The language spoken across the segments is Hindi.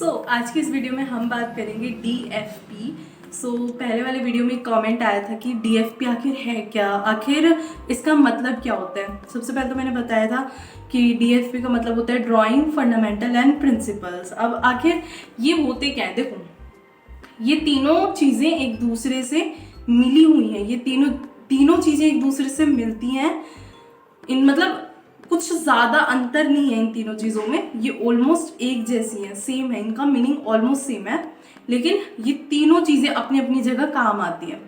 आज की इस वीडियो में हम बात करेंगे DFP। पहले वाले वीडियो में कमेंट आया था कि DFP आखिर है क्या, आखिर इसका मतलब क्या होता है। सबसे पहले तो मैंने बताया था कि DFP का मतलब होता है ड्राइंग फंडामेंटल एंड प्रिंसिपल्स। अब आखिर ये होते क्या है, देखो ये तीनों चीज़ें एक दूसरे से मिली हुई हैं। ये तीनों चीज़ें एक दूसरे से मिलती हैं। इन मतलब कुछ ज़्यादा अंतर नहीं है इन तीनों चीज़ों में, ये ऑलमोस्ट एक जैसी हैं, सेम है, इनका मीनिंग ऑलमोस्ट सेम है, लेकिन ये तीनों चीज़ें अपनी अपनी जगह काम आती हैं।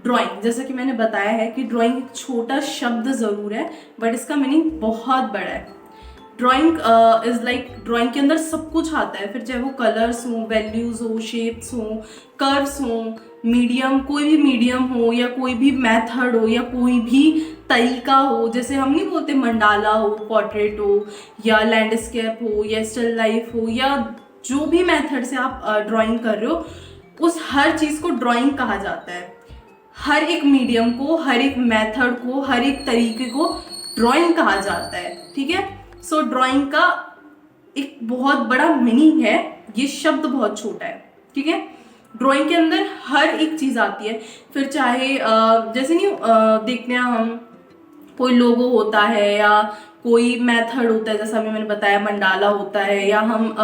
ड्राइंग, जैसा कि मैंने बताया है कि ड्राइंग एक छोटा शब्द ज़रूर है बट इसका मीनिंग बहुत बड़ा है। ड्राइंग इज़ लाइक, ड्राइंग के अंदर सब कुछ आता है, फिर चाहे वो कलर्स हो, वैल्यूज़ हो, शेप्स हो, कर्व्स हो, मीडियम, कोई भी मीडियम हो या कोई भी मेथड हो या कोई भी तरीका हो। जैसे हम नहीं बोलते मंडाला हो, पोर्ट्रेट हो या लैंडस्केप हो या स्टिल लाइफ हो, या जो भी मेथड से आप ड्राइंग कर रहे हो, उस हर चीज़ को ड्राइंग कहा जाता है। हर एक मीडियम को, हर एक मेथड को, हर एक तरीके को ड्राइंग कहा जाता है, ठीक है। ड्राइंग का एक बहुत बड़ा मीनिंग है, ये शब्द बहुत छोटा है, ठीक है। ड्राइंग के अंदर हर एक चीज़ आती है, फिर चाहे जैसे नहीं देखते हैं हम, कोई लोगो होता है या कोई मेथड होता है, जैसा अभी मैंने बताया मंडाला होता है, या हम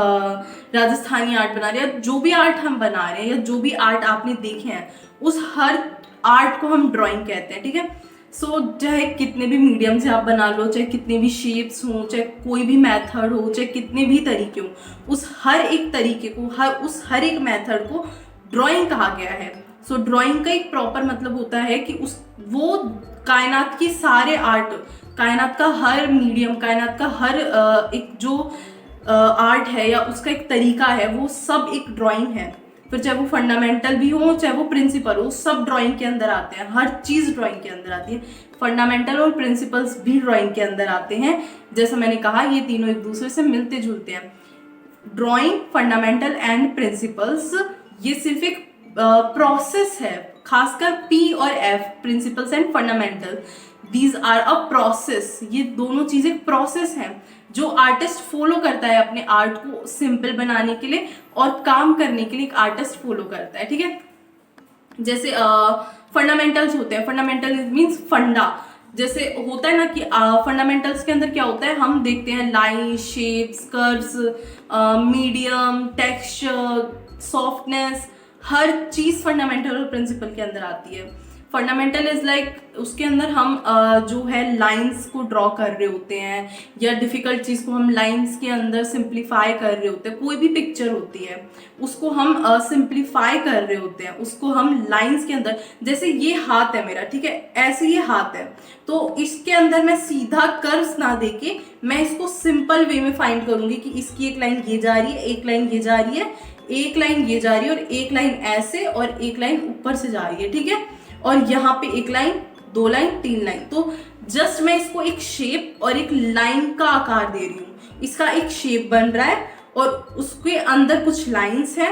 राजस्थानी आर्ट बना रहे हैं, या जो भी आर्ट हम बना रहे हैं, या जो भी आर्ट आपने देखे हैं, उस हर आर्ट को हम ड्राइंग कहते हैं, ठीक है। चाहे कितने भी मीडियम से आप बना लो, चाहे कितने भी शेप्स हो, चाहे कोई भी मेथड हो, चाहे कितने भी तरीके हो, उस हर एक तरीके को, उस हर एक मेथड को ड्राइंग कहा गया है। ड्राइंग का एक प्रॉपर मतलब होता है कि वो कायनात की सारे आर्ट, कायनात का हर मीडियम, कायनात का हर एक जो आर्ट है या उसका एक तरीका है, वो सब एक ड्राइंग है। फिर चाहे वो फंडामेंटल भी हो, चाहे वो प्रिंसिपल हो, सब ड्राइंग के अंदर आते हैं। हर चीज़ ड्राइंग के अंदर आती है। फंडामेंटल और प्रिंसिपल्स भी ड्राइंग के अंदर आते हैं। जैसा मैंने कहा, ये तीनों एक दूसरे से मिलते जुलते हैं। ड्राइंग, फंडामेंटल एंड प्रिंसिपल्स, ये सिर्फ एक प्रोसेस है। खासकर P और F, principles and fundamental, these are a process. ये दोनों चीज़ें प्रोसेस हैं जो आर्टिस्ट फॉलो करता है अपने आर्ट को सिंपल बनाने के लिए और काम करने के लिए। एक आर्टिस्ट फॉलो करता है, ठीक है। जैसे फंडामेंटल्स होते हैं, फंडामेंटल मीन्स फंडा। जैसे होता है ना कि फंडामेंटल्स के अंदर क्या होता है, हम देखते हैं line, shapes, curves, medium, texture, softness, हर चीज़ फंडामेंटल और प्रिंसिपल के अंदर आती है। फंडामेंटल इज लाइक, उसके अंदर हम जो है लाइंस को ड्रॉ कर रहे होते हैं, या डिफ़िकल्ट चीज़ को हम लाइंस के अंदर सिंप्लीफाई कर रहे होते हैं। कोई भी पिक्चर होती है उसको हम सिंप्लीफाई कर रहे होते हैं, उसको हम लाइंस के अंदर, जैसे ये हाथ है मेरा, ठीक है, ऐसे ये हाथ है, तो इसके अंदर मैं सीधा कर्व्स ना देके मैं इसको सिंपल वे में फाइंड करूँगी कि इसकी एक लाइन ये जा रही है, एक लाइन ये जा रही है, एक लाइन ये जा रही है, और एक लाइन ऐसे, और एक लाइन ऊपर से जा रही है, ठीक है। और यहाँ पे एक लाइन, दो लाइन, तीन लाइन, तो जस्ट मैं इसको एक शेप और एक लाइन का आकार दे रही हूँ। इसका एक शेप बन रहा है और उसके अंदर कुछ लाइंस हैं।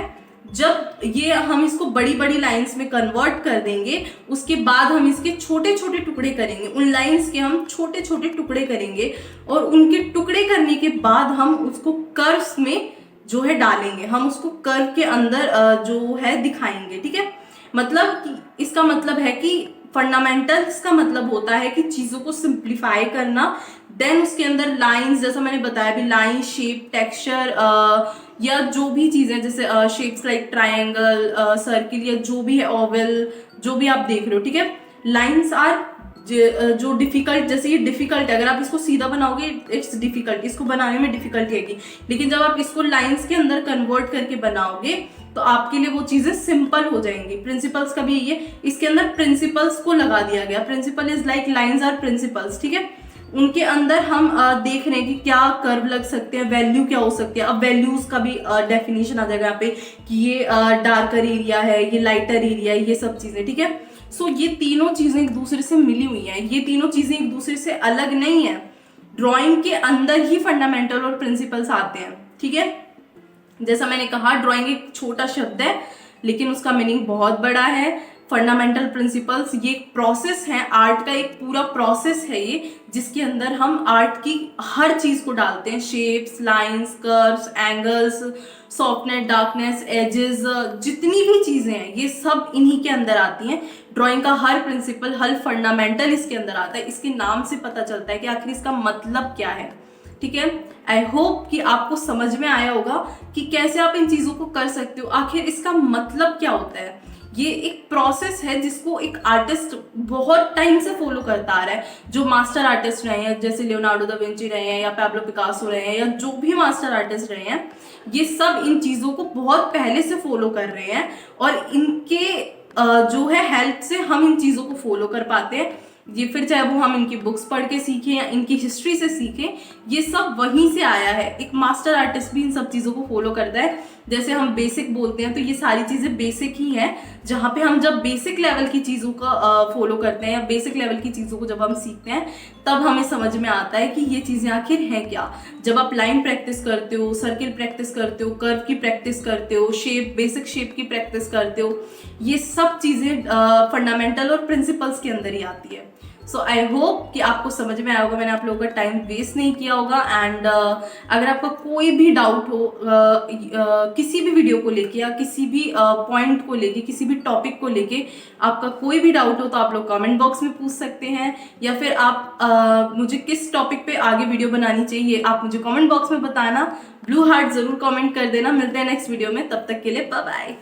जब ये हम इसको बड़ी बड़ी लाइंस में कन्वर्ट कर देंगे, उसके बाद हम इसके छोटे छोटे टुकड़े करेंगे, उन लाइंस के हम छोटे छोटे टुकड़े करेंगे, और उनके टुकड़े करने के बाद हम उसको कर्व्स में जो है डालेंगे, हम उसको कर्व के अंदर जो है दिखाएंगे, ठीक है। मतलब कि इसका मतलब है कि फंडामेंटल्स का मतलब होता है कि चीज़ों को सिंप्लीफाई करना, देन उसके अंदर लाइंस, जैसा मैंने बताया भी, लाइन, शेप, टेक्सचर, या जो भी चीज़ें, जैसे शेप्स लाइक ट्रायंगल, सर्किल, या जो भी है ओवल, जो भी आप देख रहे हो, ठीक है। लाइंस आर जो डिफिकल्ट, जैसे ये डिफिकल्ट है, अगर आप इसको सीधा बनाओगे इट्स डिफिकल्ट, इसको बनाने में डिफिकल्टी आएगी, लेकिन जब आप इसको लाइंस के अंदर कन्वर्ट करके बनाओगे तो आपके लिए वो चीज़ें सिंपल हो जाएंगी। प्रिंसिपल्स का भी ये, इसके अंदर प्रिंसिपल्स को लगा दिया गया। Principle is like lines are principles, ठीक है। उनके अंदर हम देख रहे हैं कि क्या कर्व लग सकते हैं, वैल्यू क्या हो सकती है। अब वैल्यूज का भी डेफिनेशन आ जाएगा यहाँ पे कि ये डार्कर एरिया है, ये लाइटर एरिया है, ये सब चीज़ें, ठीक है। ये तीनों चीज़ें एक दूसरे से मिली हुई हैं, ये तीनों चीज़ें एक दूसरे से अलग नहीं है। ड्राइंग के अंदर ही फंडामेंटल और प्रिंसिपल्स आते हैं, ठीक है। जैसा मैंने कहा, ड्राइंग एक छोटा शब्द है लेकिन उसका मीनिंग बहुत बड़ा है। फंडामेंटल प्रिंसिपल्स, ये एक प्रोसेस है, आर्ट का एक पूरा प्रोसेस है ये, जिसके अंदर हम आर्ट की हर चीज़ को डालते हैं, shapes, lines, curves, angles, softness, darkness, edges, जितनी भी चीज़ें हैं ये सब इन्हीं के अंदर आती हैं। ड्राइंग का हर प्रिंसिपल, हर फंडामेंटल इसके अंदर आता है। इसके नाम से पता चलता है कि आखिर इसका मतलब क्या है। ठीक है, आई होप कि आपको समझ में आया होगा कि कैसे आप इन चीज़ों को कर सकते हो, आखिर इसका मतलब क्या होता है। ये एक प्रोसेस है जिसको एक आर्टिस्ट बहुत टाइम से फॉलो करता आ रहा है। जो मास्टर आर्टिस्ट रहे हैं, जैसे लियोनार्डो दा विंची रहे हैं या पैब्लो पिकासो रहे हैं या जो भी मास्टर आर्टिस्ट रहे हैं, ये सब इन चीज़ों को बहुत पहले से फॉलो कर रहे हैं और इनके जो है हेल्प से हम इन चीज़ों को फॉलो कर पाते हैं। ये फिर चाहे वो हम इनकी बुक्स पढ़ के सीखें या इनकी हिस्ट्री से सीखें, ये सब वहीं से आया है। एक मास्टर आर्टिस्ट भी इन सब चीज़ों को फॉलो करता है। जैसे हम बेसिक बोलते हैं तो ये सारी चीज़ें बेसिक ही हैं, जहाँ पे हम जब बेसिक लेवल की चीज़ों का फॉलो करते हैं या बेसिक लेवल की चीज़ों को जब हम सीखते हैं, तब हमें समझ में आता है कि ये चीज़ें आखिर हैं क्या। जब आप लाइन प्रैक्टिस करते हो, सर्किल प्रैक्टिस करते हो, कर्व की प्रैक्टिस करते हो, शेप, बेसिक शेप की प्रैक्टिस करते हो, ये सब चीज़ें फंडामेंटल और प्रिंसिपल्स के अंदर ही आती है। सो आई होप कि आपको समझ में आया होगा, मैंने आप लोगों का टाइम वेस्ट नहीं किया होगा। एंड अगर आपका कोई भी डाउट हो किसी भी वीडियो को लेके या किसी भी पॉइंट को लेके, किसी भी टॉपिक को लेके आपका कोई भी डाउट हो, तो आप लोग कमेंट बॉक्स में पूछ सकते हैं, या फिर आप मुझे किस टॉपिक पे आगे वीडियो बनानी चाहिए आप मुझे कमेंट बॉक्स में बताना। ब्लू हार्ट ज़रूर कमेंट कर देना। मिलते हैं नेक्स्ट वीडियो में, तब तक के लिए बाय बाय।